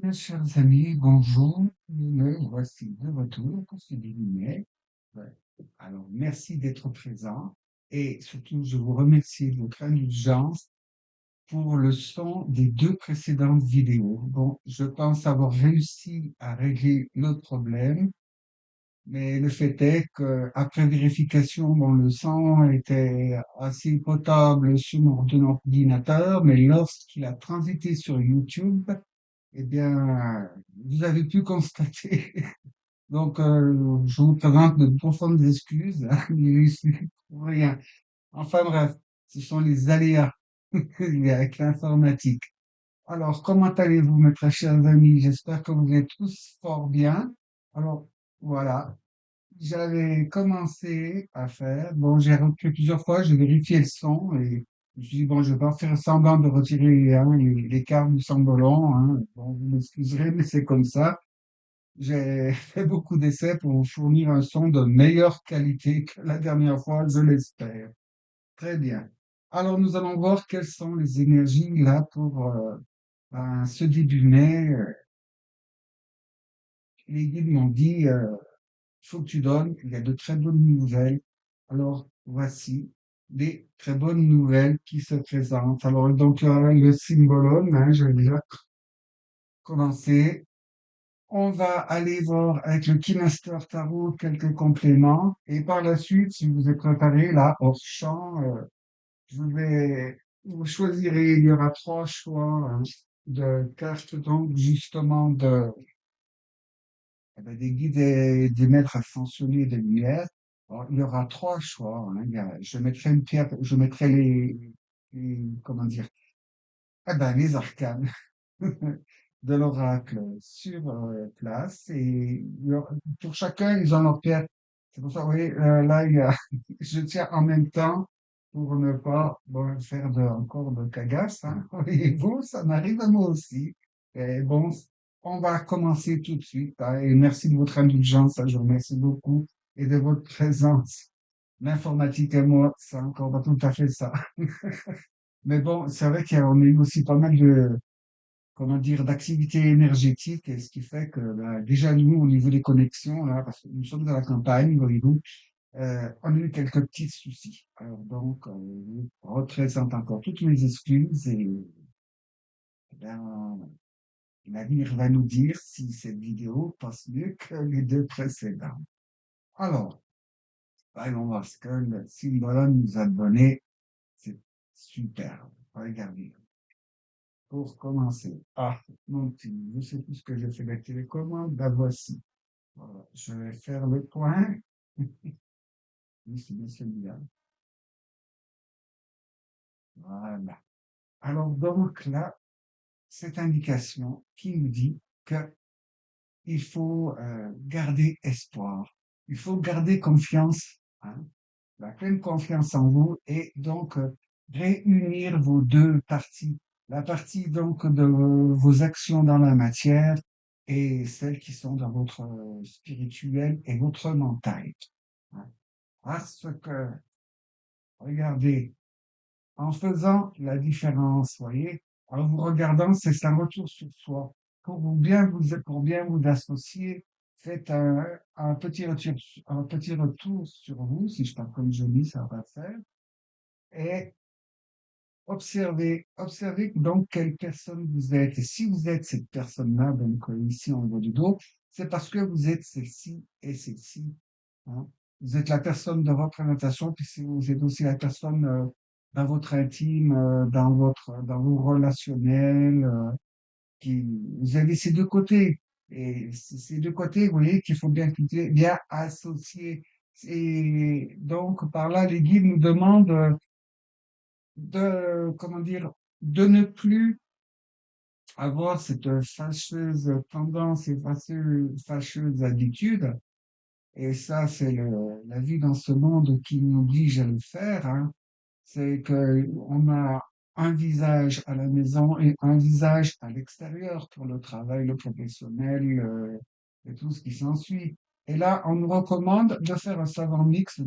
Mes chers amis, bonjour. Me voici de retour pour ce dîner. Ouais. Alors, merci d'être présent et surtout, je vous remercie de votre indulgence pour le son des deux précédentes vidéos. Bon, je pense avoir réussi à régler le problème, mais le fait est qu'après vérification, bon, le son était assez potable sur mon ordinateur, mais lorsqu'il a transité sur YouTube, eh bien, vous avez pu constater. Donc, je vous présente de profondes excuses. Il suffit pour rien. Enfin bref, ce sont les aléas avec l'informatique. Alors, comment allez-vous, mes très chers amis? J'espère que vous êtes tous fort bien. Alors, voilà. J'avais commencé à faire, bon, j'ai repris plusieurs fois, j'ai vérifié le son et je me suis dit, bon, je vais pas faire semblant de retirer hein, les câbles du sambolant, hein. Bon, vous m'excuserez, mais c'est comme ça. J'ai fait beaucoup d'essais pour vous fournir un son de meilleure qualité que la dernière fois, je l'espère. Très bien. Alors, nous allons voir quelles sont les énergies là pour ce début mai. Les guides m'ont dit, faut que tu donnes, il y a de très bonnes nouvelles. Alors, voici des très bonnes nouvelles qui se présentent. Alors, donc, le symbolone, hein, je vais déjà commencer. On va aller voir avec le Kinaster Tarot quelques compléments. Et par la suite, si vous êtes préparé, là, hors champ, vous choisirez, il y aura trois choix hein, de cartes, donc, justement, des guides et des maîtres ascensionnés de lumière. Alors, il y aura trois choix. Hein. Je mettrai une pierre, je mettrai comment dire, les arcanes de l'oracle sur place et pour chacun, ils ont leur pierre. C'est pour ça, vous voyez, là, je tiens en même temps pour ne pas bon, faire encore de cagasse. Hein. Voyez-vous, ça m'arrive à moi aussi. Et bon, on va commencer tout de suite. Hein, et merci de votre indulgence. Hein, je vous remercie beaucoup et de votre présence. L'informatique et moi, c'est encore pas tout à fait ça. Mais bon, c'est vrai qu'on a eu aussi pas mal de, comment dire, d'activité énergétique, et ce qui fait que bah, déjà nous, au niveau des connexions, là, parce que nous sommes dans la campagne, voyez-vous, on a eu quelques petits soucis. Alors donc, je représente encore toutes mes excuses et ben, l'avenir va nous dire si cette vidéo passe mieux que les deux précédentes. Alors, allons voir ce que le symbole nous a donné. C'est super. Regardez. Pour commencer. Ah, mon petit, je sais plus ce que j'ai fait la télécommande. La voici. Voilà, je vais faire le point. Oui, c'est bien celui-là. Voilà. Alors, donc là, cette indication qui nous dit que il faut garder espoir. Il faut garder confiance, hein, la pleine confiance en vous et donc réunir vos deux parties. La partie donc de vos actions dans la matière et celles qui sont dans votre spirituel et votre mental. Hein. Parce que, regardez, en faisant la différence, voyez, en vous regardant, c'est un retour sur soi. Pour bien vous associer, faites un petit retour sur vous, si je parle comme je dis, ça va faire, et observez donc quelle personne vous êtes. Et si vous êtes cette personne-là, donc ici en haut du dos, c'est parce que vous êtes celle-ci et celle-ci. Hein. Vous êtes la personne de représentation, puis si vous êtes aussi la personne dans votre intime, dans vos relationnels, vous avez ces deux côtés. Et ces deux côtés, vous voyez, qu'il faut bien associer. Et donc, par là, les guides nous demandent comment dire, de ne plus avoir cette fâcheuse tendance et fâcheuse habitude. Et ça, c'est la vie dans ce monde qui nous oblige à le faire, hein. C'est que on a un visage à la maison et un visage à l'extérieur pour le travail, le professionnel, et tout ce qui s'ensuit. Et là, on nous recommande de faire un savant mix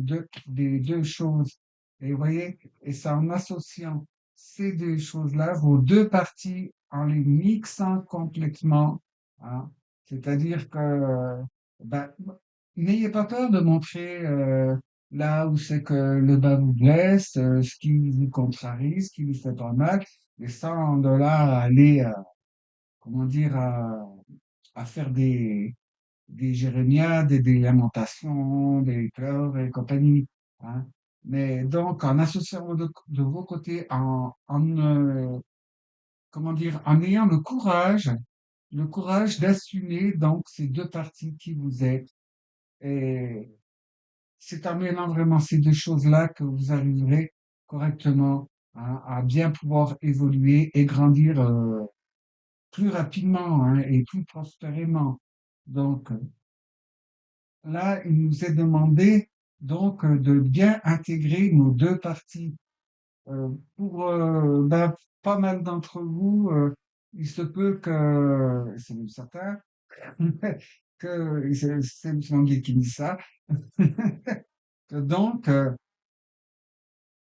des deux choses. Et vous voyez, et c'est en associant ces deux choses-là, vos deux parties, en les mixant complètement, hein. C'est-à-dire que, ben, n'ayez pas peur de montrer là où c'est que le bas vous blesse, ce qui vous contrarie, ce qui vous fait pas mal, et sans de là aller, comment dire, à faire des jérémiades et des lamentations, des pleurs et compagnie, hein. Mais donc, en associant de vos côtés, comment dire, en ayant le courage d'assumer donc ces deux parties qui vous êtes. Et c'est en mêlant vraiment ces deux choses-là que vous arriverez correctement à bien pouvoir évoluer et grandir plus rapidement, hein, et plus prospérément. Donc là, il nous est demandé donc de bien intégrer nos deux parties. Pour ben, pas mal d'entre vous, il se peut que, c'est même certain, que c'est M. Manguier qui me dit ça, que donc,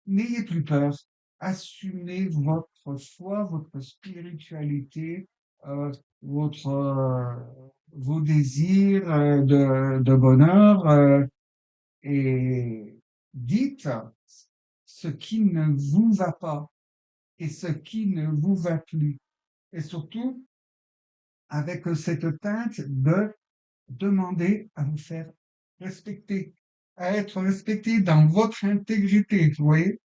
n'ayez plus peur, assumez votre foi, votre spiritualité, euh, votre, vos désirs de bonheur, et dites ce qui ne vous va pas et ce qui ne vous va plus. Et surtout, avec cette teinte de demander à vous faire respecter, à être respecté dans votre intégrité, vous voyez.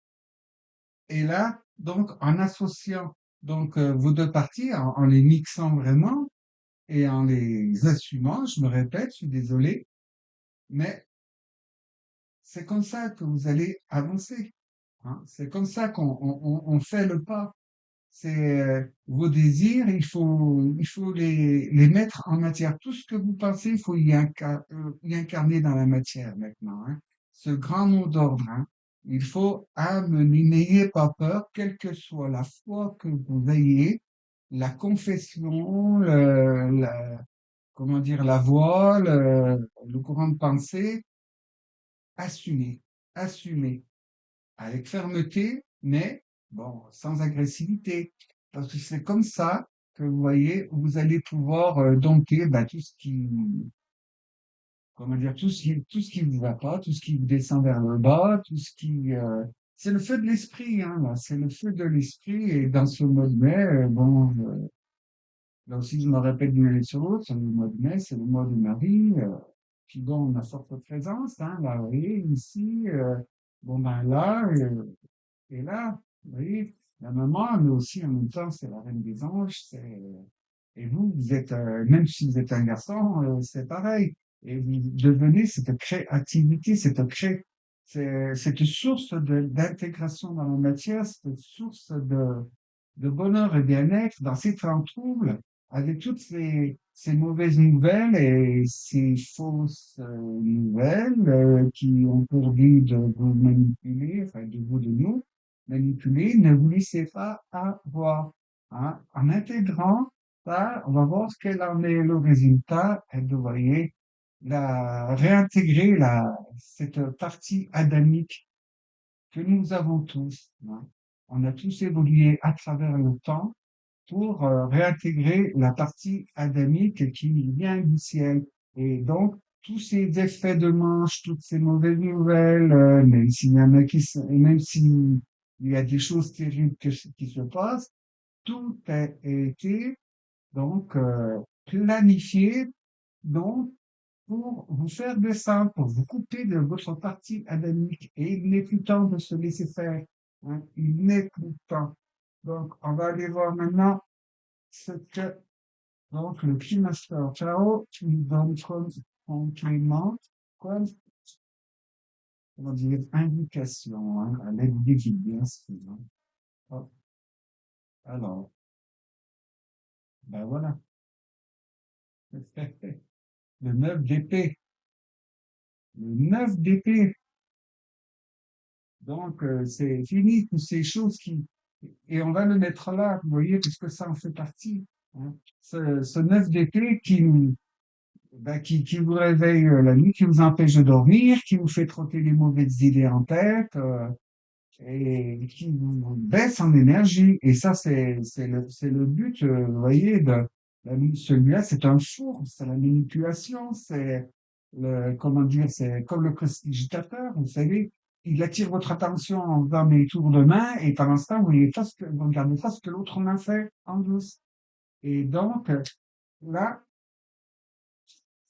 Et là, donc, en associant donc vos deux parties, en les mixant vraiment et en les assumant, je me répète, je suis désolé, mais c'est comme ça que vous allez avancer, hein. C'est comme ça qu'on fait le pas. C'est vos désirs, il faut les mettre en matière. Tout ce que vous pensez, il faut y incarner dans la matière maintenant, hein. Ce grand mot d'ordre, hein. Il faut amener, n'ayez pas peur, quelle que soit la foi que vous ayez, la confession, comment dire, la voix, le courant de pensée, assumez, assumez avec fermeté, mais bon, sans agressivité. Parce que c'est comme ça que vous voyez, vous allez pouvoir dompter bah, tout ce qui, comment dire, tout ce qui vous va pas, tout ce qui vous descend vers le bas, tout ce qui, c'est le feu de l'esprit, hein, là, c'est le feu de l'esprit. Et dans ce mode mai, bon, là aussi, je me répète d'une année sur l'autre, c'est le mois de mai, c'est le mois de Marie, puis bon, ma forte présence, hein, là, vous voyez, ici, bon, ben là, et là, vous voyez, la maman, mais aussi en même temps, c'est la reine des anges. Et vous, vous êtes, même si vous êtes un garçon, c'est pareil. Et vous devenez cette créativité, cette source d'intégration dans la matière, cette source de bonheur et bien-être dans ces temps troubles, avec toutes ces mauvaises nouvelles et ces fausses nouvelles qui ont pour but de vous manipuler, enfin de nous manipuler, ne vous laissez pas avoir, hein. En intégrant ça, on va voir ce qu'elle en est le résultat, et vous voyez, réintégrer cette partie adamique que nous avons tous, hein. On a tous évolué à travers le temps pour réintégrer la partie adamique qui vient du ciel. Et donc, tous ces effets de manche, toutes ces mauvaises nouvelles, même s'il y en a même s'il y a des choses terribles qui se passent, tout a été donc planifié donc pour vous faire descendre, pour vous couper de votre partie adamique. Et il n'est plus temps de se laisser faire, hein. Il n'est plus temps. Donc, on va aller voir maintenant ce que donc le Master Chao nous donne comme complément, comme, comment dire, indication, hein, à l'aide des guides, bien sûr, hein. Hop, alors, ben voilà. Le 9 d'épée. Le 9 d'épée. Donc, c'est fini, toutes ces choses qui... Et on va le mettre là, vous voyez, puisque ça en fait partie, hein. Ce 9 d'épée qui vous réveille la nuit, qui vous empêche de dormir, qui vous fait trotter les mauvaises idées en tête, et qui vous baisse en énergie. Et ça, c'est le but, vous voyez, Celui-là, c'est un four, c'est la manipulation, c'est comment dire, c'est comme le prestidigitateur, vous savez, il attire votre attention en faisant des tours de main, et pendant ce temps, vous regardez pas ce que l'autre main fait en douce. Et donc, là,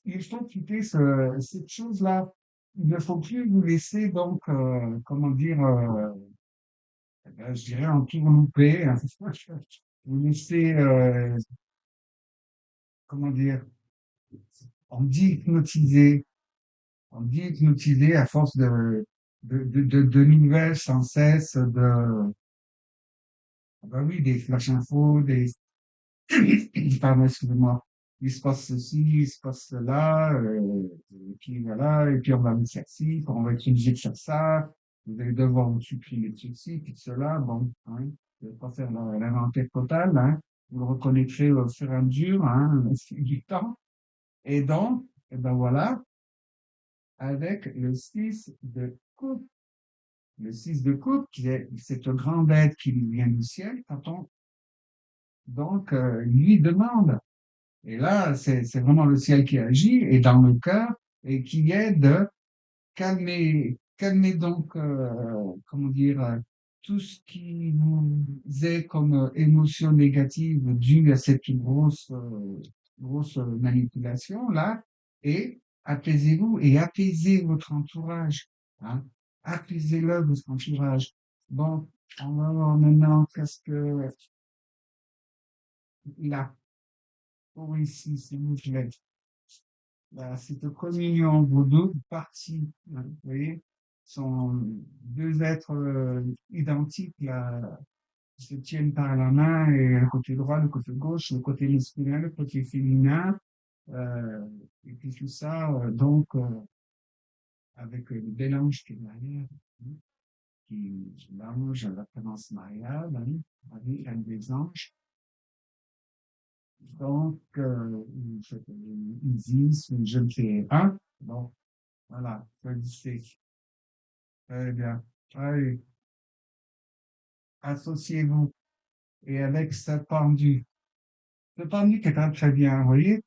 il faut quitter cette chose-là. Il ne faut plus vous laisser, donc, comment dire, je dirais en tourlouper, hein. Vous laisser, comment dire, on dit hypnotiser. On dit hypnotisé à force de nouvelles sans cesse, ah bah oui, des flash infos, pardon, excusez-moi, il se passe ceci, il se passe cela, et puis voilà, et puis on va vous faire ci, puis on va être obligé de faire ça, vous allez devoir vous supprimer de ceci, puis de cela, bon, hein, je vais pas faire l'inventaire total, hein, vous le reconnaîtrez au fur et à mesure, hein, au fil du temps, et donc, et ben voilà, avec le 6 de coupe. Le 6 de coupe, qui est cette grande aide qui lui vient du ciel, quand on donc lui demande. Et là, c'est vraiment le ciel qui agit et dans le cœur et qui est de calmer donc, comment dire, tout ce qui vous est comme émotion négative due à cette grosse manipulation là, et apaisez-vous et apaisez votre entourage, hein. Apaisez-le, votre entourage. Bon, on va voir maintenant qu'est-ce que là, pour ici, s'il vous plaît. Là, cette communion, vos deux parties, hein, vous voyez, sont deux êtres identiques, là, qui se tiennent par la main, et le côté droit, le côté gauche, le côté masculin, le côté féminin, euh, et puis tout ça, donc, avec le bel ange qui est derrière, hein, qui l'ange à la présence mariale, hein, avec un des anges. Donc, ils disent, une jeune fille, un, bon, voilà, magnifique. Très bien. Allez, associez-vous. Et avec ce pendu. Ce pendu qui est très bien, vous voyez,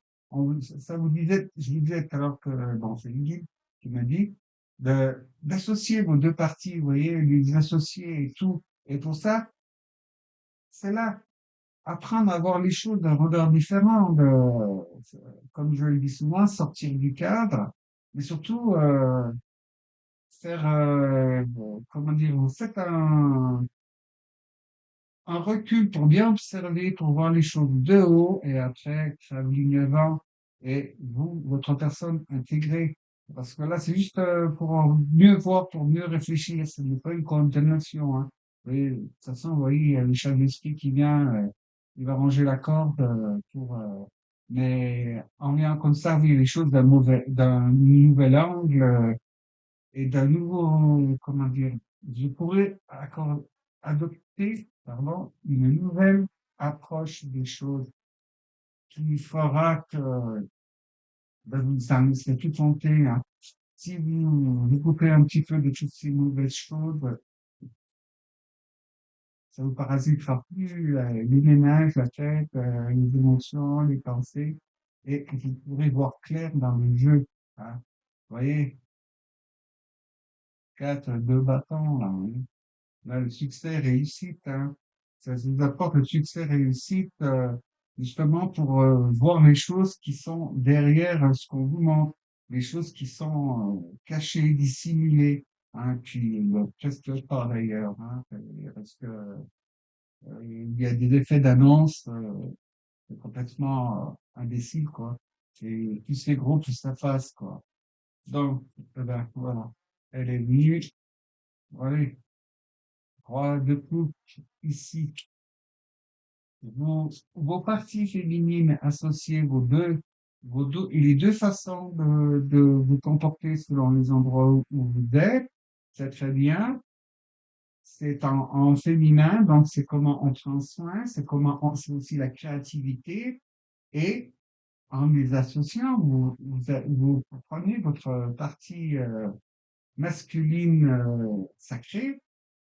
ça vous disait, je vous disais tout à l'heure que, bon, c'est une guide qui m'a dit, d'associer vos deux parties, vous voyez, les associer et tout. Et pour ça, c'est là, apprendre à voir les choses d'un regard différent, comme je le dis souvent, sortir du cadre, mais surtout, faire, comment dire, vous faites un recul pour bien observer, pour voir les choses de haut et après faire ligne avant et vous, votre personne intégrée. Parce que là, c'est juste pour mieux voir, pour mieux réfléchir. Ce n'est pas une condamnation, hein. Et, de toute façon, vous voyez, il y a le chat d'esprit qui vient, il va ranger la corde mais en vient comme ça, vous voyez les choses d'un nouvel angle et d'un nouveau, comment dire, je pourrais adopter, pardon, une nouvelle approche des choses qui fera que ben, vous en serez tout tenté, hein. Si vous coupez un petit peu de toutes ces mauvaises choses, ça vous parasitera plus les ménages, la tête, les émotions, les pensées, et vous pourrez voir clair dans le jeu, hein. Vous voyez, quatre, deux bâtons, là, hein. Là, le succès réussite, hein. Ça vous apporte le succès réussite, justement pour voir les choses qui sont derrière ce qu'on vous montre, les choses qui sont cachées, dissimulées, hein, qui ne presque pas d'ailleurs, hein, parce que il y a des effets d'annonce complètement imbéciles, quoi. Et plus c'est gros, plus ça fasse, quoi. Donc, eh ben, voilà. Elle est venue. Allez, roi de coupe ici. Vos parties féminines associées, et les deux façons de vous comporter selon les endroits où vous êtes, c'est très bien. C'est en féminin, donc c'est comment on prend soin, c'est aussi la créativité. Et en les associant, vous prenez votre partie masculine sacrée,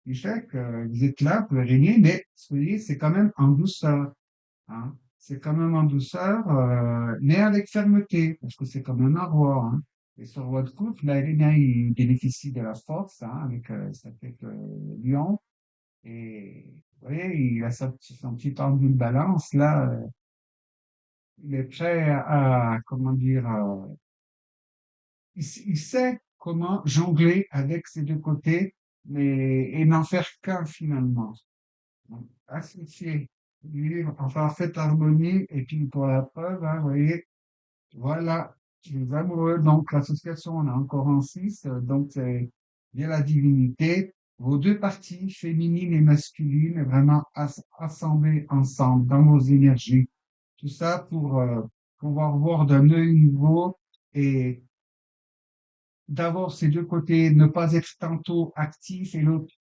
qui fait que vous êtes là pour régner, mais soyez, c'est quand même en douceur, hein. c'est quand même en douceur, mais avec fermeté, parce que c'est comme un roi, hein. Et ce roi de coupe, là, eh bien, il bénéficie de la force, hein, avec sa tête lion. Et vous voyez, il a son petit pendule balance, là, il est prêt comment dire, il sait comment jongler avec ses deux côtés, mais, et n'en faire qu'un finalement. Donc, associer, vivre en parfaite harmonie, et puis pour la preuve, hein, vous voyez, voilà, les amoureux, donc l'association, on a encore en six, donc c'est bien la divinité, vos deux parties, féminines et masculines, vraiment assemblées ensemble dans vos énergies. Tout ça pour pouvoir voir d'un œil nouveau et d'avoir ces deux côtés, ne pas être tantôt actif et l'autre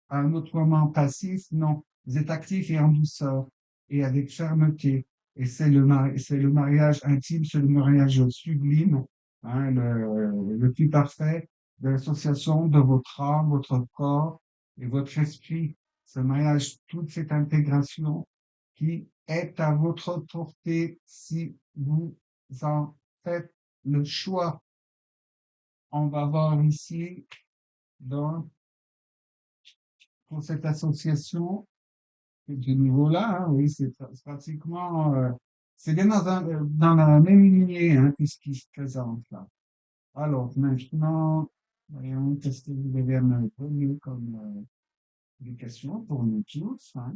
à un autre moment passif, non. Vous êtes actif et en douceur et avec fermeté. Et c'est le mariage intime, c'est le mariage sublime, hein, le plus parfait de l'association de votre âme, votre corps et votre esprit. Ce mariage, toute cette intégration qui est à votre portée si vous en faites le choix. On va voir ici, donc, pour cette association, de niveau-là, hein, oui, c'est pratiquement, c'est bien dans la même lignée, hein, que ce qui se présente là. Alors, maintenant, voyons, qu'est-ce que vous avez à me donner comme des questions pour nous tous, hein,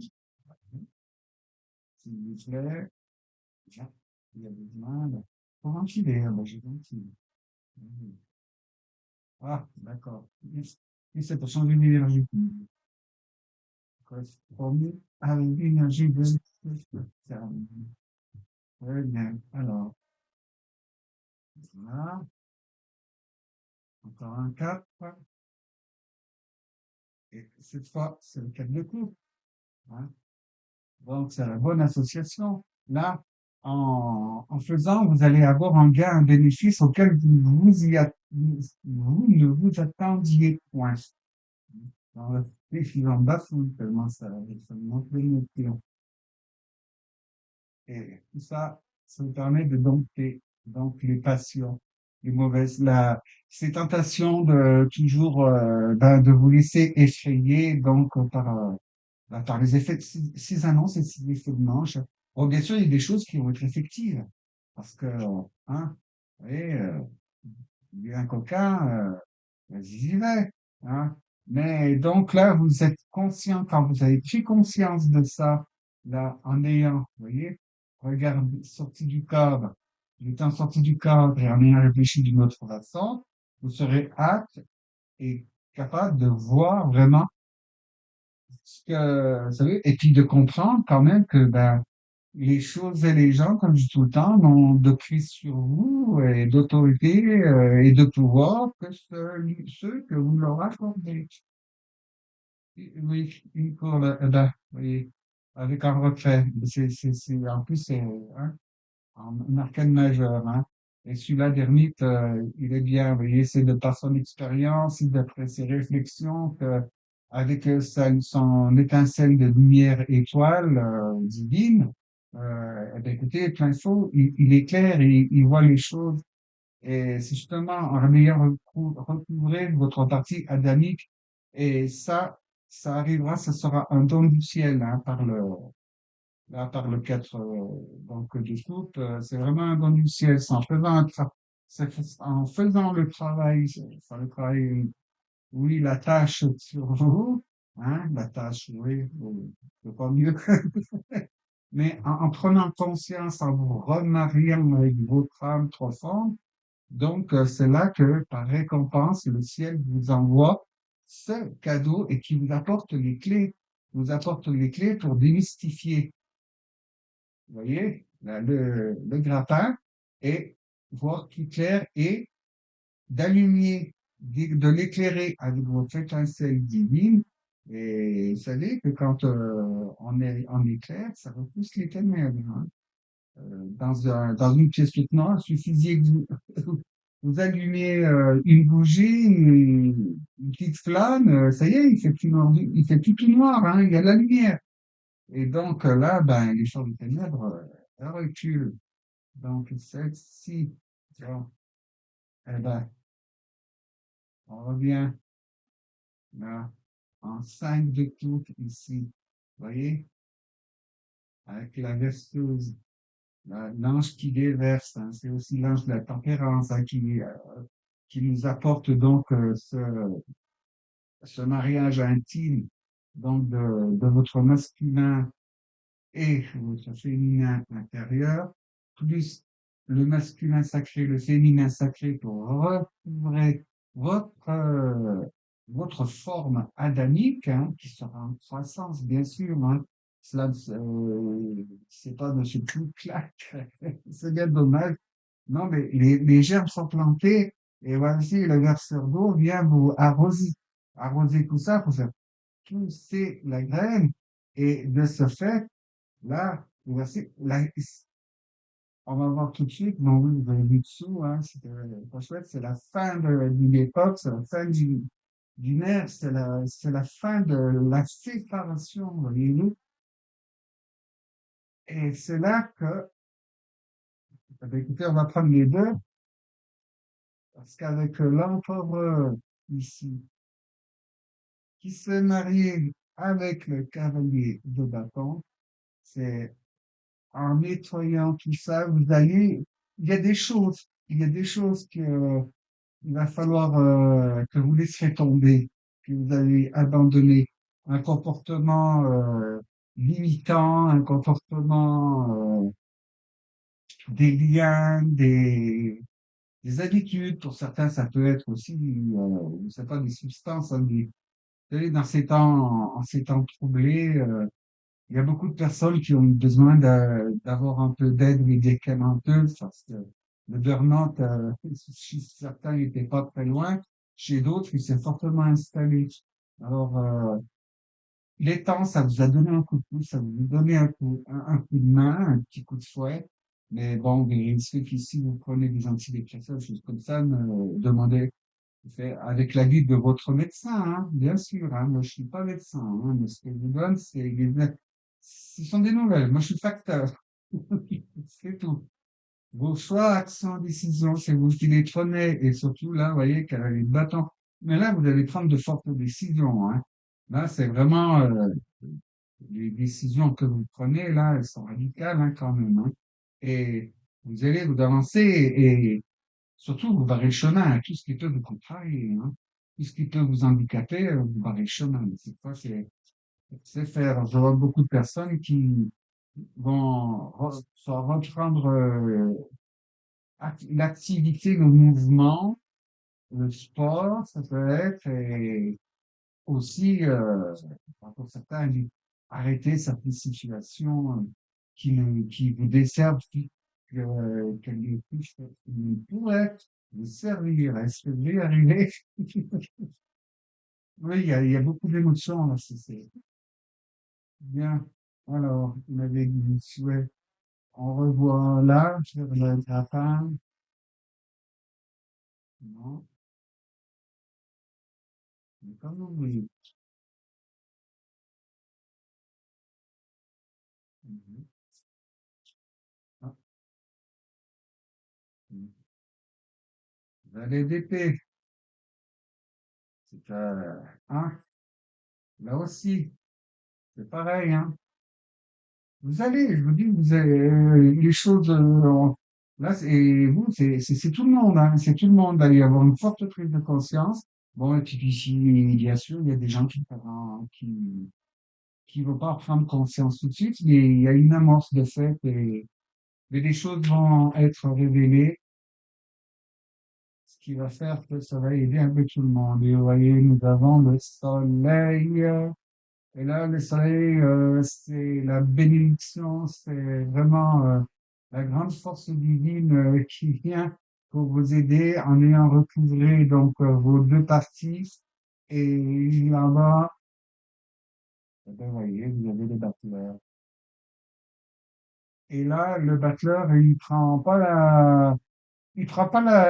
s'il vous plaît. Bien, il y a besoin de... Pour ventiler, ben, j'ai ventilé. Mhm. Ah, d'accord. Oui, c'est pour changer d'énergie. Correspond à l'énergie de... Très bien. Alors, voilà. Encore un 4. Et cette fois, c'est le 4 de coupe, hein. Donc, c'est la bonne association. Là, en faisant, vous allez avoir un gain, un bénéfice auquel vous ne vous attendiez point. Dans le défi en bas, tellement ça montre l'émotion. Et tout ça, ça vous permet de dompter donc les passions, les mauvaises, ces tentations de toujours de vous laisser effrayer donc par les effets de ces annonces et ces effets de manche. Bon, bien sûr, il y a des choses qui vont être effectives parce que hein, vous voyez, il y a un coquin, j'y vais, hein. Mais donc là, vous êtes conscient, quand vous avez pris conscience de ça, là, en ayant, vous voyez, regardé, sorti du cadre, en étant sorti du cadre et en ayant réfléchi d'une autre façon, vous serez apte et capable de voir vraiment ce que, vous savez, et puis de comprendre quand même que, ben, les choses et les gens, comme je dis tout le temps, n'ont de prise sur vous et d'autorité et de pouvoir que ceux que vous leur accordez. Oui, une pour là, oui, avec un retrait. En plus, c'est hein, un arcane majeur. Hein. Et celui-là, d'Hermite, il est bien. Vous voyez, c'est de par son expérience, d'après ses réflexions, que, avec son étincelle de lumière étoile divine, eh bien, écoutez, plein faux, il éclaire, il voit les choses. Et c'est justement en ayant recouvré votre partie adamique, et ça arrivera, ce sera un don du ciel, hein, là, par le 4 donc, de coupe, c'est vraiment un don du ciel. En faisant le travail, enfin, le travail, oui, la tâche sur vous, hein, la tâche, oui, c'est pas mieux. Mais en prenant conscience, en vous remariant avec votre âme profonde, donc, c'est là que, par récompense, le ciel vous envoie ce cadeau et qui vous apporte les clés, vous apporte les clés pour démystifier, vous voyez, le grappin et voir plus clair et d'allumer, de l'éclairer avec votre étincelle divine. Et vous savez que quand on est en éclair, ça repousse les ténèbres, hein. Dans une pièce toute noire, il suffisait que vous allumez une bougie, une petite flamme, ça y est, il fait plus tout noir, hein, il y a de la lumière. Et donc là, ben, les champs de ténèbres, un recul. Donc, celle-ci, tiens, eh ben, on revient là, en 5 de coupe ici. Vous voyez, avec la verseuse, l'ange qui déverse, hein, c'est aussi l'ange de la tempérance hein, qui nous apporte donc ce mariage intime donc de votre masculin et votre féminin intérieur, plus le masculin sacré, le féminin sacré pour recouvrer votre, euh, votre forme adamique, hein, qui sera en croissance, bien sûr. Hein. Cela, c'est pas Monsieur Clac, c'est bien dommage. Non, mais les germes sont plantés et voici le verseur d'eau vient vous arroser, arroser tout ça pour faire pousser la graine et de ce fait, là, voici, là, on va voir tout de suite, bon, oui, vous avez vu dessous, hein, c'était pas chouette, c'est la fin d'une époque, c'est la fin d'une ère, c'est la fin de la séparation, voyez-vous. Et c'est là que, eh bien, écoutez, on va prendre les deux, parce qu'avec l'empereur ici, qui s'est marié avec le cavalier de bâton, c'est en nettoyant tout ça, vous allez, il y a des choses que il va falloir que vous laisserez tomber, que vous allez abandonner un comportement limitant, un comportement des liens, des habitudes. Pour certains, ça peut être aussi, je sais pas, des substances, hein, vous savez, dans ces temps, en ces temps troublés, il y a beaucoup de personnes qui ont besoin d'avoir un peu d'aide médicamenteuse parce que le burn-out, chez certains n'était pas très loin, chez d'autres, il s'est fortement installé. Alors, il est temps, ça vous a donné un coup de pouce, ça vous a donné un coup de main, un petit coup de fouet. Mais bon, vérifiez qu'ici, vous prenez des antidépresseurs, des choses comme ça, demandez, avec l'avis de votre médecin, hein, bien sûr. Hein, moi, je suis pas médecin, hein, mais ce que je vous donne, ce sont des nouvelles. Moi, je suis facteur. C'est tout. Vos choix, actions, décisions, c'est vous qui les prenez. Et surtout, là, vous voyez qu'elle a les bâtons. Mais là, vous allez prendre de fortes décisions. Hein. Là, c'est vraiment les décisions que vous prenez, là, elles sont radicales hein, quand même. Hein. Et vous allez vous avancer et surtout, vous barrez le chemin à tout ce qui peut vous contrarier. Hein. Tout ce qui peut vous handicaper, vous barrez le chemin. Cette fois, c'est faire. Je vois beaucoup de personnes qui vont soit reprendre l'activité, le mouvement, le sport, ça peut être, et aussi, pour certains, arrêter certaines situations qui vous desservent, que les touches qui pourraient vous servir. Est-ce que vous y arriver? Oui, il y a beaucoup d'émotions là, c'est bien. Alors, vous m'avez dit souhait. On revoit là, sur le grappin. Non, mais comme vous voulez. Mhm. Ah, mhm. Valet d'épée, c'est hein, là aussi, c'est pareil, hein. Vous allez, je vous dis, vous avez, les choses, là, c'est tout le monde, hein, c'est tout le monde. Il va y avoir une forte prise de conscience. Bon, et puis ici, bien sûr, il y a des gens qui vont pas prendre conscience tout de suite, mais il y a une amorce de fait et mais des choses vont être révélées, ce qui va faire que ça va aider un peu tout le monde. Et vous voyez, nous avons le soleil. Et là, le soleil, c'est la bénédiction, c'est vraiment la grande force divine qui vient pour vous aider en ayant recouvré donc vos deux parties. Et là-bas, eh ben, vous voyez, vous avez le battleur. Et là, le battleur, il prend pas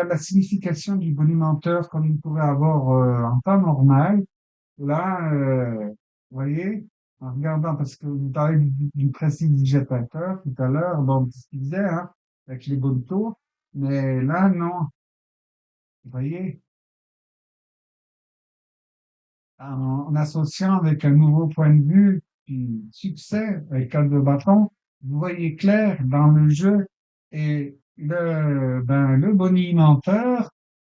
la signification du bonimenteur comme il pourrait avoir en temps normal. Là, vous voyez. en regardant, parce que vous parlez du prestidigitateur tout à l'heure, bon, ce qu'il disait, hein, avec les bonnes tours, mais là, non, vous voyez, en associant avec un nouveau point de vue, puis succès avec un de bâton, vous voyez clair dans le jeu et le bonimenteur,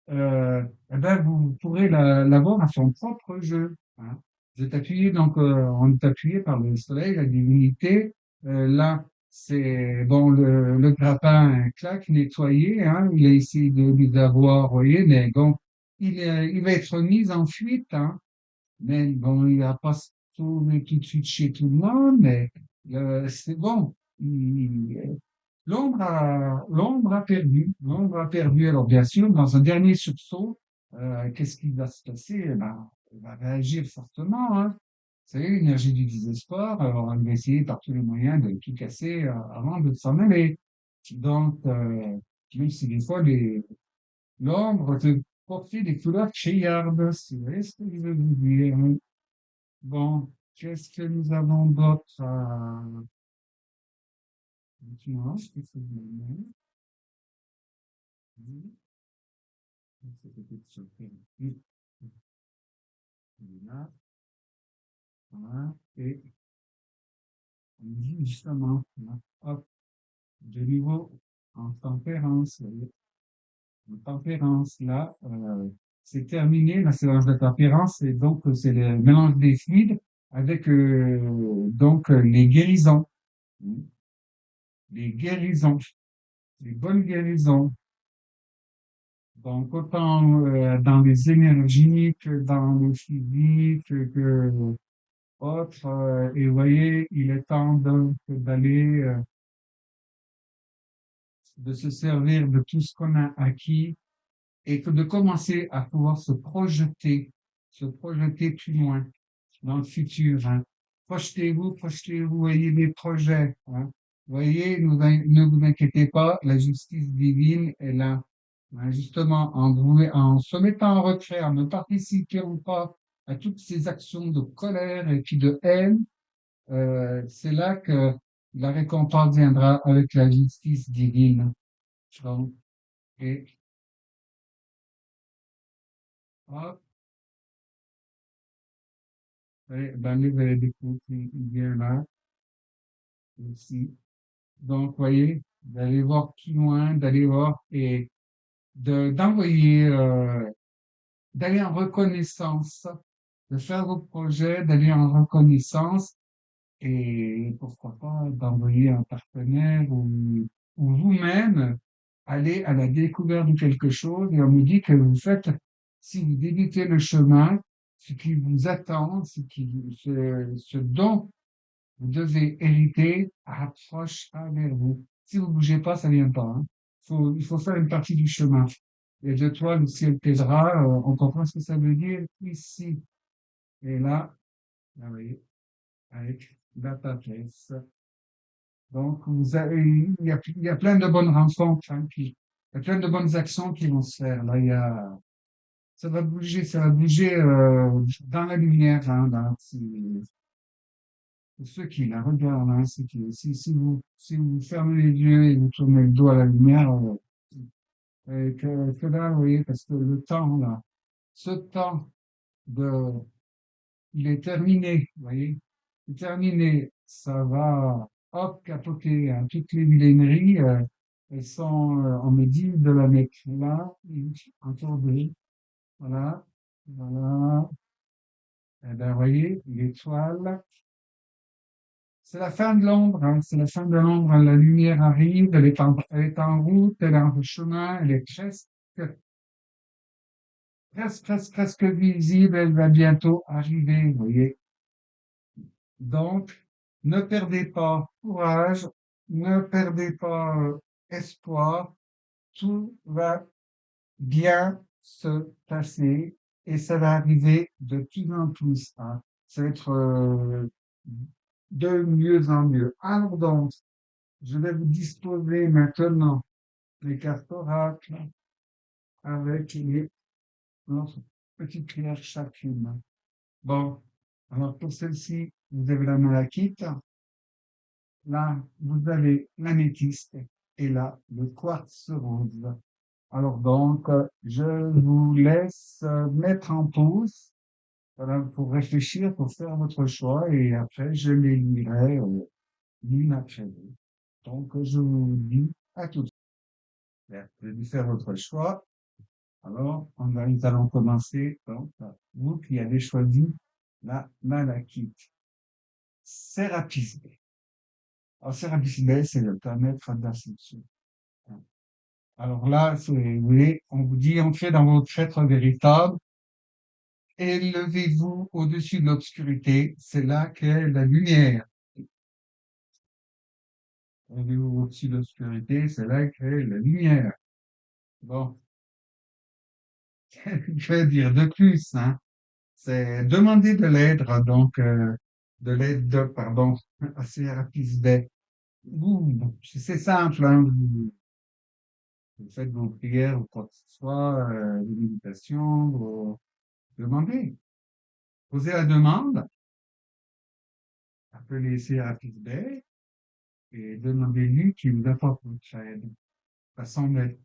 eh ben, vous pourrez l'avoir à son propre jeu, hein. Vous êtes appuyé, donc, on est appuyé par le soleil, la divinité. Là, c'est, bon, le grappin claque, nettoyé, hein. Il a essayé de les avoir, vous voyez, mais bon, il va être mis en fuite, hein. Mais bon, il va pas se trouver tout de suite chez tout le monde, mais c'est bon. L'ombre a perdu. Alors bien sûr, dans un dernier sursaut, qu'est-ce qui va se passer? Eh ben, il va réagir fortement, hein. Vous savez, l'énergie du désespoir, alors elle va essayer par tous les moyens de tout casser avant de s'en aller. Donc, même si des fois l'ombre te porter des couleurs criardes, c'est vrai ce que je veux vous dire, hein. Bon, qu'est-ce que nous avons d'autre? Dites-moi, ce que c'est bien. C'est peut-être sur le terrain. Là, voilà. Et on dit justement, là, hop, de nouveau en tempérance. Vous voyez. En tempérance, là, c'est terminé. La séance de tempérance, et donc c'est le mélange des fluides avec donc les guérisons. Les guérisons, les bonnes guérisons. Donc, autant dans les énergies que dans le physique, que autre. Et vous voyez, il est temps donc d'aller, de se servir de tout ce qu'on a acquis et que de commencer à pouvoir se projeter plus loin dans le futur, hein. Projetez-vous, voyez des projets, hein. Voyez, ne vous inquiétez pas, la justice divine est là. Hein, justement, en se mettant en retrait, en ne participant pas à toutes ces actions de colère et puis de haine, c'est là que la récompense viendra avec la justice divine. Donc, et hop, et ben, le verre d'écoute, il vient là aussi. Donc, voyez, d'aller voir plus loin, d'aller voir et d'envoyer, d'aller en reconnaissance, de faire vos projets, d'aller en reconnaissance et pourquoi pas d'envoyer un partenaire ou vous-même aller à la découverte de quelque chose et on me dit que vous faites, si vous débutez le chemin, ce qui vous attend, ce dont vous devez hériter approche vers vous. Si vous bougez pas, ça vient pas, hein. Il faut faire une partie du chemin. Et de toi, le ciel t'aidera. On comprend ce que ça veut dire ici. Et là, vous voyez, avec la papesse. Donc, il y a plein de bonnes rencontres, hein, puis il y a plein de bonnes actions qui vont se faire. Là, ça va bouger dans la lumière, hein, pour ceux qui la regardent, hein, si vous fermez les yeux et vous tournez le dos à la lumière, que là, vous voyez, parce que le temps, là, ce temps de, il est terminé, vous voyez, il est terminé, ça va, hop, capoter, hein, toutes les millénaries, elles sont, on me dit, de la mettre là, encore deux, voilà, voilà, et ben, vous voyez, l'étoile, c'est la fin de l'ombre, hein, c'est la fin de l'ombre. La lumière arrive, elle est en route, elle est en chemin, elle est presque visible, elle va bientôt arriver, vous voyez. Donc, ne perdez pas courage, ne perdez pas espoir, tout va bien se passer et ça va arriver de plus en plus, hein. Ça va être de mieux en mieux. Alors donc, je vais vous disposer maintenant les cartes oracles avec notre petite pierre chacune. Bon, alors pour celle-ci, vous avez la malachite, là, vous avez l'améthyste et là, le quartz rose. Alors donc, je vous laisse mettre en pause, voilà, pour réfléchir, pour faire votre choix et après, je les lirai l'une après l'autre. Donc, je vous dis à tout de suite. Vous allez faire votre choix. Alors, nous allons commencer. Donc, vous qui avez choisi la malachite. Sérapis B. Alors, Sérapis B, c'est le planète d'ascension. Alors là, si vous voulez, on vous dit entrez dans votre être véritable, élevez-vous au-dessus de l'obscurité, c'est là qu'est la lumière. Élevez-vous au-dessus de l'obscurité, c'est là qu'est la lumière. Bon, je vais dire de plus, hein. C'est demander de l'aide, donc de l'aide, pardon, à Sérapis B. C'est simple, hein, vous faites vos prières ou quoi que ce soit, des méditations, vous demandez. Posez la demande, appelez Sérapis B et demandez-lui qu'il vous apporte votre aide. Façon d'être.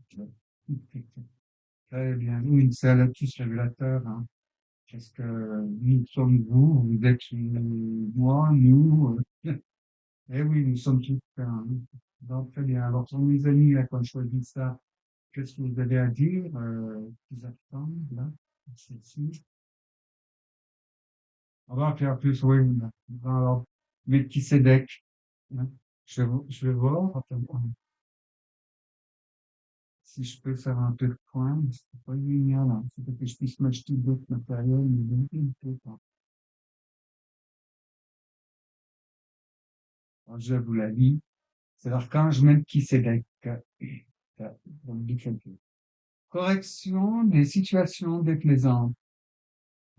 Très bien. Oui, c'est là tous révélateur, hein. Qu'est-ce que nous sommes vous, vous êtes moi, nous. Eh oui, nous sommes tous un. Donc, très bien. Alors, pour mes amis, là, quand je choisis ça, qu'est-ce que vous avez à dire, qu'ils attendent, là, ceci. On va faire plus, oui, là. Alors, Melchisedec, hein. Je vais voir, attends, si je peux faire un peu de point, mais c'est pas génial, hein. C'est pour que je puisse m'acheter d'autres matériels, mais il peut pas. Alors, je vous la lis. C'est l'archange Melchisedec. Dans le calcul. Correction des situations déplaisantes.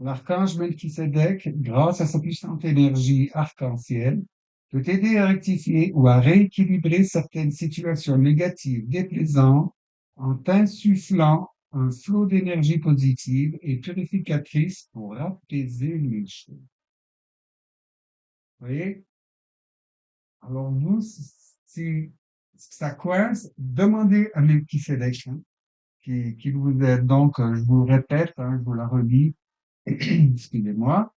L'archange Melchisedec, grâce à sa puissante énergie arc-en-ciel, peut aider à rectifier ou à rééquilibrer certaines situations négatives déplaisantes en t'insufflant un flot d'énergie positive et purificatrice pour apaiser les choses. Vous voyez? Alors, vous, si ça coince, demandez à Melchisedec, hein, qui vous aide. Donc, je vous répète, hein, je vous la relis, excusez-moi.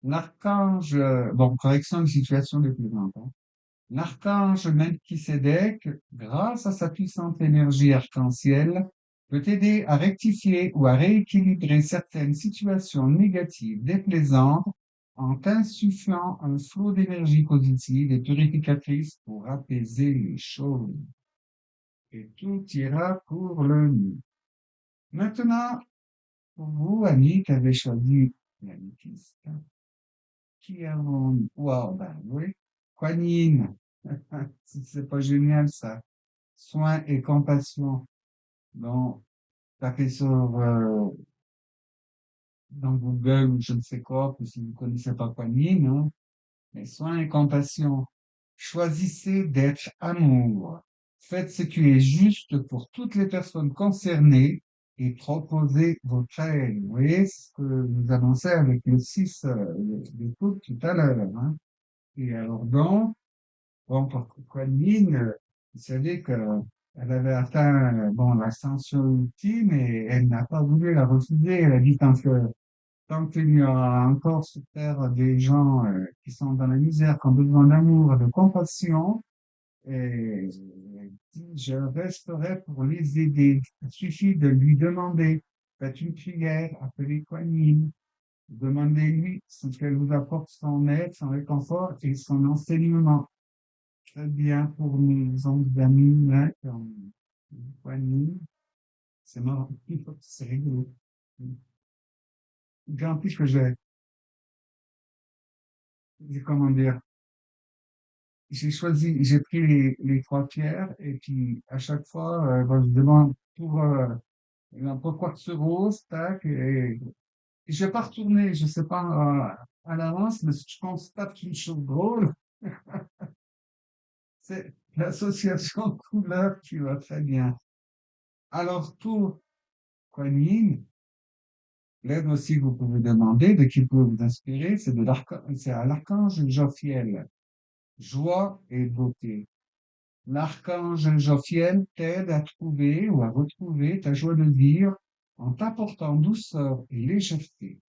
L'archange, bon, correction de situation de plaisante, hein. L'archange Melchisédek, grâce à sa puissante énergie arc-en-ciel, peut aider à rectifier ou à rééquilibrer certaines situations négatives déplaisantes en insufflant un flot d'énergie positive et purificatrice pour apaiser les choses. Et tout ira pour le mieux. Maintenant, pour vous, Annie, qui avez choisi l'améthyste, qui avons, wow, ben oui, Quanine. C'est pas génial, ça. Soins et compassion. Donc, tapez sur, dans Google ou je ne sais quoi, puis si vous ne connaissez pas Quanine, hein, mais soins et compassion. Choisissez d'être amour. Faites ce qui est juste pour toutes les personnes concernées et proposez votre aide. Vous voyez ce que nous annoncez avec le 6 de foot tout à l'heure, hein. Et alors donc, bon, pour Quanine, vous savez qu'elle avait atteint, bon, l'ascension ultime et elle n'a pas voulu la refuser. Elle a dit tant qu'il y aura encore sur terre des gens qui sont dans la misère, qui ont besoin d'amour et de compassion, et elle dit, je resterai pour les aider. Il suffit de lui demander, faites une prière, appelez Quanine, demandez-lui ce qu'elle vous apporte son aide, son réconfort et son enseignement. Très bien pour mes autres amis, là, comme Quanine. C'est marrant, c'est rigolo. En plus que comment dire, j'ai pris les trois pierres et puis à chaque fois, ben, je demande pour quoi que ce rose, tac, et je vais pas retourner, je sais pas à l'avance, mais je constate une chose drôle, c'est l'association de couleurs qui va très bien. Alors pour Quanine, L'aide aussi, vous pouvez demander de qui peut vous inspirer, c'est à l'archange Jophiel. Joie et beauté. L'archange Jophiel t'aide à trouver ou à retrouver ta joie de vivre en t'apportant douceur et légèreté.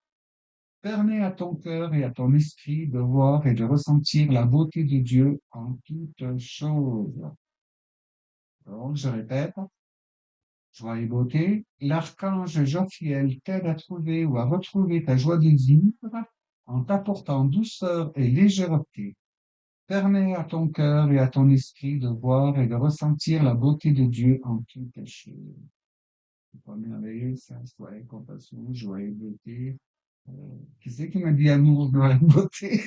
Permets à ton cœur et à ton esprit de voir et de ressentir la beauté de Dieu en toutes choses. Donc, je répète, joie et beauté, l'archange Jophiel t'aide à trouver ou à retrouver ta joie de vivre en t'apportant douceur et légèreté. Permets à ton cœur et à ton esprit de voir et de ressentir la beauté de Dieu en toutes choses. C'est pas merveilleux, ça, joie et compassion, joie et beauté. Euh, qui c'est qui m'a dit amour, joie et beauté?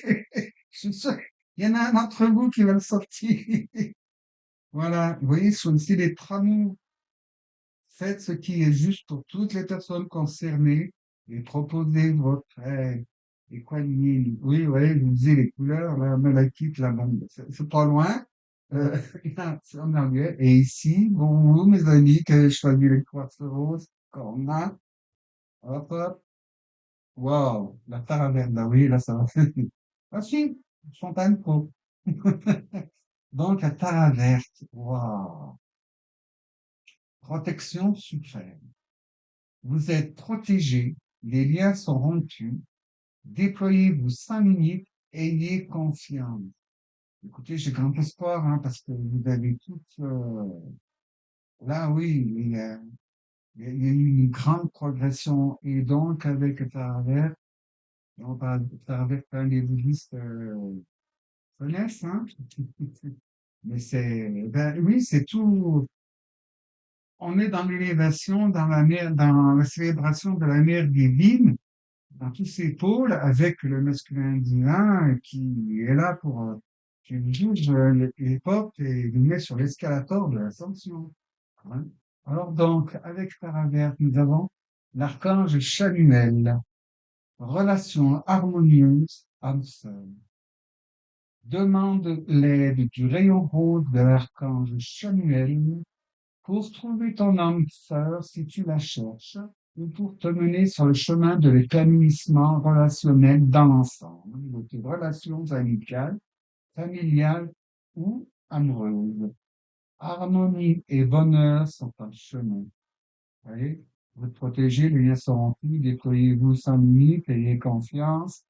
Je suis sûr, il y en a un d'entre vous qui va le sortir. Voilà, vous voyez, choisissez les amour. Faites ce qui est juste pour toutes les personnes concernées et proposez votre aide. Et quoi, oui, ouais, je vous disais les couleurs, la malachite, la bande, c'est pas loin. Euh, c'est en anglais. Et ici, bon, vous, mes amis, que j'ai choisi les quartz roses, qu'on a, hop, hop, wow, la taraverne, là, oui, là, ça va. Ah si, Fontaine Pro. Donc, la taraverte, wow, protection suprême. Vous êtes protégé, les liens sont rompus, déployez-vous 5 minutes, ayez confiance. Écoutez, j'ai grand espoir, hein, parce que vous avez toutes, là, oui, il y a eu une grande progression, et donc, avec Travers, on parle de Travers, les bouddhistes, connaissent, hein. Mais ben oui, c'est tout, on est dans l'élévation, dans la célébration de la mère divine, dans tous ces pôles avec le masculin divin qui est là pour qui bouge les portes et nous met sur l'escalator de l'ascension. Hein. Alors donc, avec Paravert, nous avons l'archange Chamuel, relation harmonieuse, âme-sœur. Demande l'aide du rayon rose de l'archange Chamuel pour trouver ton âme sœur si tu la cherches, ou pour te mener sur le chemin de l'épanouissement relationnel dans l'ensemble, de tes relations amicales, familiales ou amoureuses. Harmonie et bonheur sont en chemin. Vous voyez, vous êtes protégés, les liens sont remplis, déployez-vous sans limite, ayez confiance.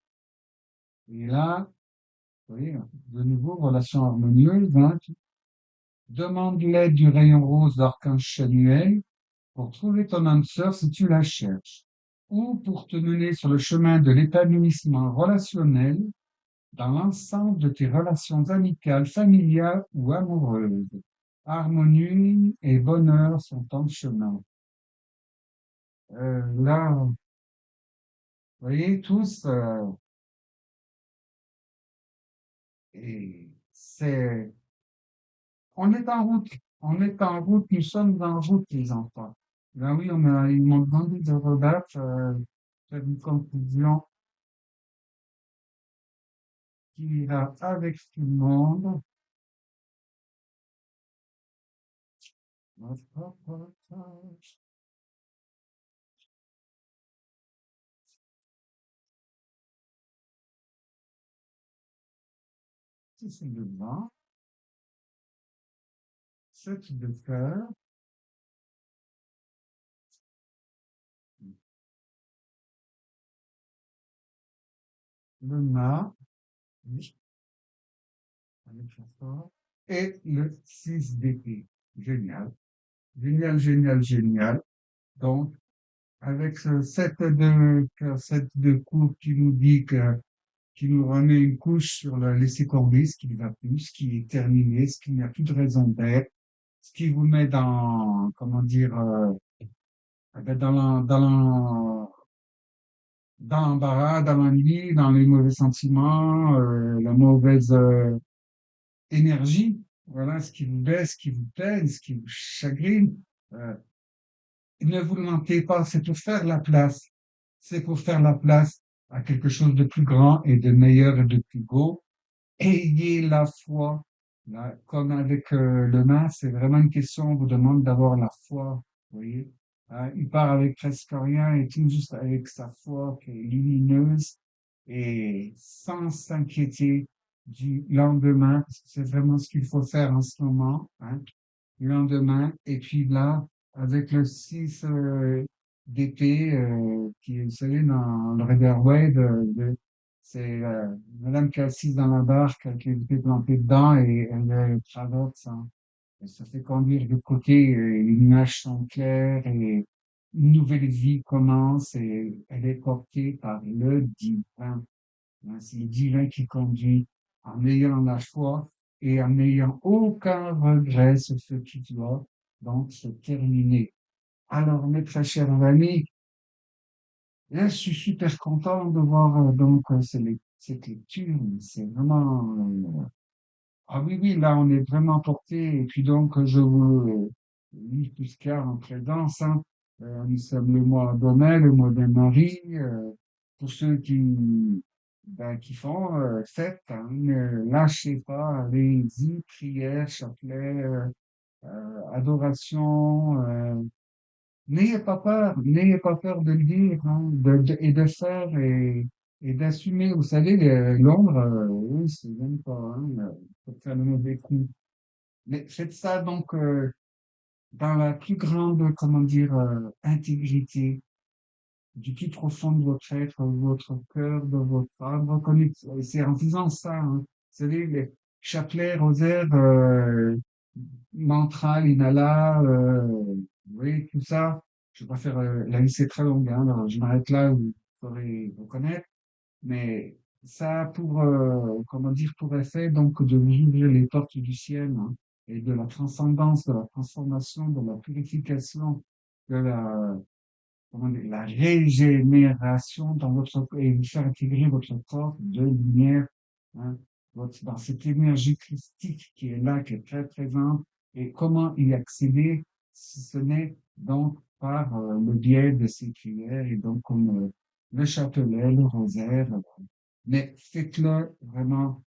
Et là, vous voyez, de nouveau, relation harmonieuse, hein. Demande l'aide du rayon rose d'Archange Chamuel pour trouver ton âme sœur si tu la cherches, ou pour te mener sur le chemin de l'épanouissement relationnel dans l'ensemble de tes relations amicales, familiales ou amoureuses. Harmonie et bonheur sont en chemin. Là, vous voyez tous, et on est en route, on est en route, nous sommes en route, les enfants. Là, oui, ils m'ont demandé de rebattre, faire une conclusion qui ira avec tout le monde. C'est le vent, 7 de cœur, le mât, oui, avec la force, et le 6 d'épée. Génial. Génial, génial, génial. Donc, avec ce 7 de cœur, 7 de coupe qui nous dit qui nous remet une couche sur le laisser tomber, ce qui ne va plus, ce qui est terminé, ce qui n'a plus de raison d'être, ce qui vous met dans, comment dire, eh ben, dans l'embarras, dans l'ennui, dans les mauvais sentiments, la mauvaise énergie. Voilà ce qui vous baisse, ce qui vous peine, ce qui vous chagrine. Euh, ne vous mentez pas, c'est pour faire la place. C'est pour faire la place à quelque chose de plus grand et de meilleur et de plus beau. Ayez la foi. Là, comme avec le main, c'est vraiment une question, on vous demande d'avoir la foi. Vous voyez? Il part avec presque rien et tout juste avec sa foi qui est lumineuse et sans s'inquiéter du lendemain, parce que c'est vraiment ce qu'il faut faire en ce moment, hein, le lendemain. Et puis là, avec le 6 d'épée, qui est, vous savez, dans le Rider Waite, c'est Madame qui est assise dans la barque, qui a été plantée dedans et elle traverse, hein. Elle se fait conduire de côté, et les nuages sont clairs et une nouvelle vie commence et elle est portée par le divin. Hein, c'est le divin qui conduit en ayant la foi et en n'ayant aucun regret sur ce qui doit donc se terminer. Alors, mes très chers amis, là, je suis super content de voir donc cette lecture. C'est vraiment ah oui, oui, là, on est vraiment porté. Et puis donc, je vous lis tout ce qu'il y a en présence, hein. Nous sommes le mois de mai, le mois de Marie. Pour ceux qui font fête, hein, ne lâchez pas, allez-y, prière, chapelet, adoration. N'ayez pas peur de le dire, hein, et de faire et d'assumer. Vous savez, l'ombre, oui, c'est même pas, hein, pour faire le mauvais coup. Mais faites ça donc dans la plus grande, comment dire, intégrité, du plus profond de votre être, de votre cœur, de votre âme. C'est en faisant ça, hein. Vous savez, les chapelets, rosaires, mantra, l'inhala, oui, tout ça. Je vais pas faire, la liste est très longue, hein, alors je m'arrête là, vous pourrez reconnaître. Mais ça a pour, comment dire, pour effet donc de nous ouvrir les portes du ciel, hein, et de la transcendance, de la transformation, de la purification, de la, comment dire, la régénération dans votre et vous faire intégrer votre corps de lumière, hein, dans cette énergie christique qui est là, qui est très présente, et comment y accéder si ce n'est donc par le biais de ces prières et donc comme le chapelet, le rosaire, mais faites-le vraiment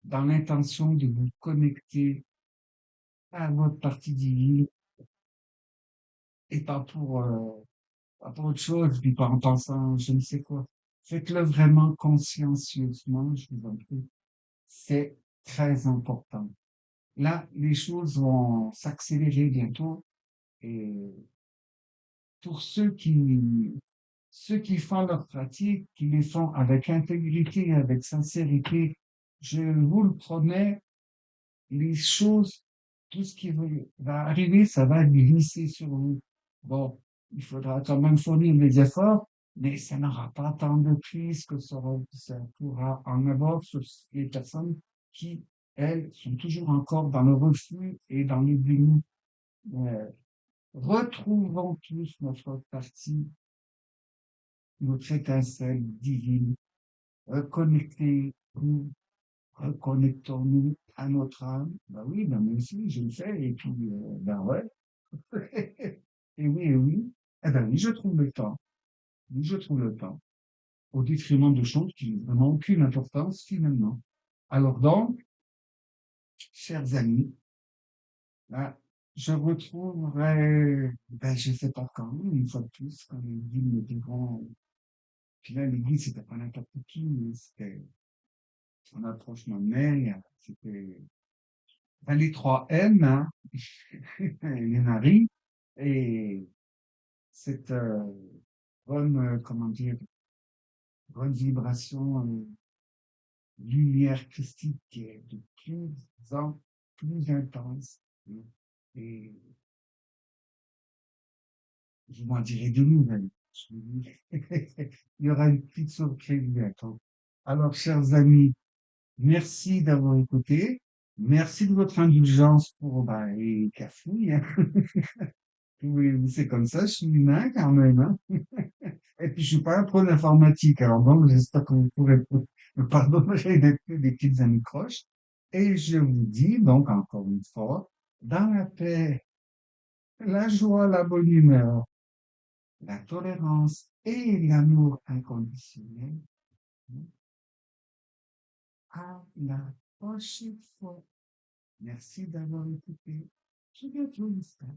dans l'intention de vous connecter à votre partie divine et pas pour autre chose, puis pas en pensant je ne sais quoi. Faites-le vraiment consciencieusement, je vous en prie. C'est très important. Là, les choses vont s'accélérer bientôt et pour ceux qui font leur pratique, qui les font avec intégrité, avec sincérité, je vous le promets, les choses, tout ce qui va arriver, ça va glisser sur vous. Bon, il faudra quand même fournir des efforts, mais ça n'aura pas tant de prise que ça pourra en avoir sur les personnes qui, elles, sont toujours encore dans le refus et dans le déni. Euh, Retrouvons tous notre partie, notre étincelle divine, reconnectez-vous, reconnectons-nous à notre âme. Ben oui, ben moi aussi, je le fais, et puis, ben ouais. Et oui, et oui. Eh ben oui, je trouve le temps. Oui, je trouve le temps. Au détriment de choses qui n'ont vraiment aucune importance, finalement. Alors donc, chers amis, là, je retrouverai, ben, je sais pas quand, une fois de plus, quand les guides me diront, puis là, l'église, c'était pas n'importe qui, mais c'était, on approche ma mère, c'était, ben, les trois M, hein, les maris, et cette bonne, comment dire, bonne vibration, lumière christique qui est de plus en plus intense. Et je m'en dirai de nouvelles. Il y aura une petite surprise bientôt. Alors, chers amis, merci d'avoir écouté. Merci de votre indulgence pour bah, les cafouilles, hein. Oui, c'est comme ça, je suis humain quand même, hein. Et puis, je suis pas un pro d'informatique, alors donc, j'espère que vous pourrez me pardonner des petites anicroches. Et je vous dis donc encore une fois, dans la paix, la joie, la bonne humeur, la tolérance et l'amour inconditionnel, à la prochaine fois. Merci d'avoir écouté. Je bientôt, j'espère.